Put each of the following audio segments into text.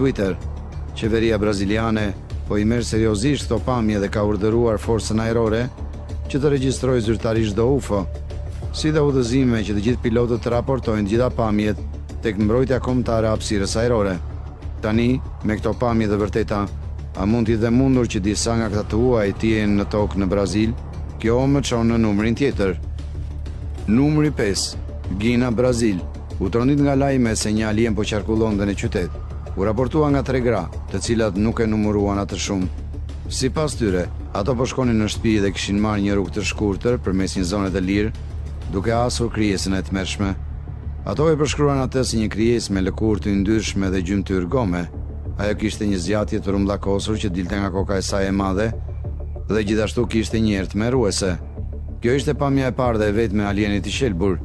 Twitter. Qeveria braziliane po i merr seriozisht këto pamje dhe ka urdhëruar forcën ajrore që të regjistrojë zyrtarisht do UFO, si dhe udhëzime që të gjithë pilotët të raportojnë gjitha pamjet tek mbrojtja kombëtare e hapësirës ajrore. Tani, me këto pamje të vërteta, a mund t'i dhe mundur që disa nga këta të huaj t'jenë në tokë në Brazil? Kjo më çon në numrin tjetër. Numri 5, Gina, Brazil. U trondit nga lajme se një alien po qarkullonte në qytet. U raportua nga 3 gra, të cilat nuk e numëruan atë shumë. Sipas tyre, ato po shkonin në shtëpi dhe kishin marrë një rrugë të shkurtër përmes një zone të lirë, duke asur krijesën e tmerrshme. Ato e përshkruan atë si një krijesë me lëkurë të ndryshme dhe gjymtyr gome. Ajo kishte një zgjatje të rrumbullakosur që dilte nga koka e saj e madhe dhe gjithashtu kishte një erë tmerruese. Kjo ishte pamja e parë dhe vetme alienit i shelbur.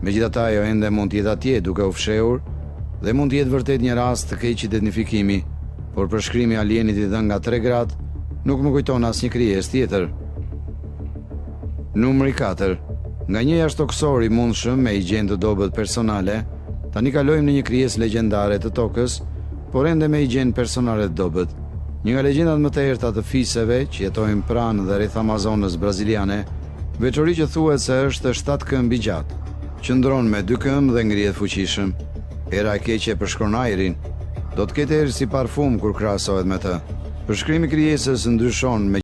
Megjithatë, ajo ende mund të jetë atje duke u fshehur dhe mund të jetë vërtet një rast të keq identifikimi, por përshkrimi i alienit i dhënë nga 3 gratë nuk më kujton asnjë krijesë tjetër. Numri 4. Nga një jashtëtoksor i mundshëm me higjenë të dobët personale, tani kalojmë në një krijesë legjendare të tokës, por ende me higjenë personale të dobët. Një nga legjendat më të errta të fiseve që jetojnë pranë dhe rreth Amazonës braziliane, veçori që thuhet se është 7 këmbë i gjatë. Qëndron me 2 këmbë dhe ngrihet fuqishëm. Era e keqe përshkron ajrin. Do të ketë erë si parfum kur krahasohet me të. Përshkrimi i krijesës ndryshon me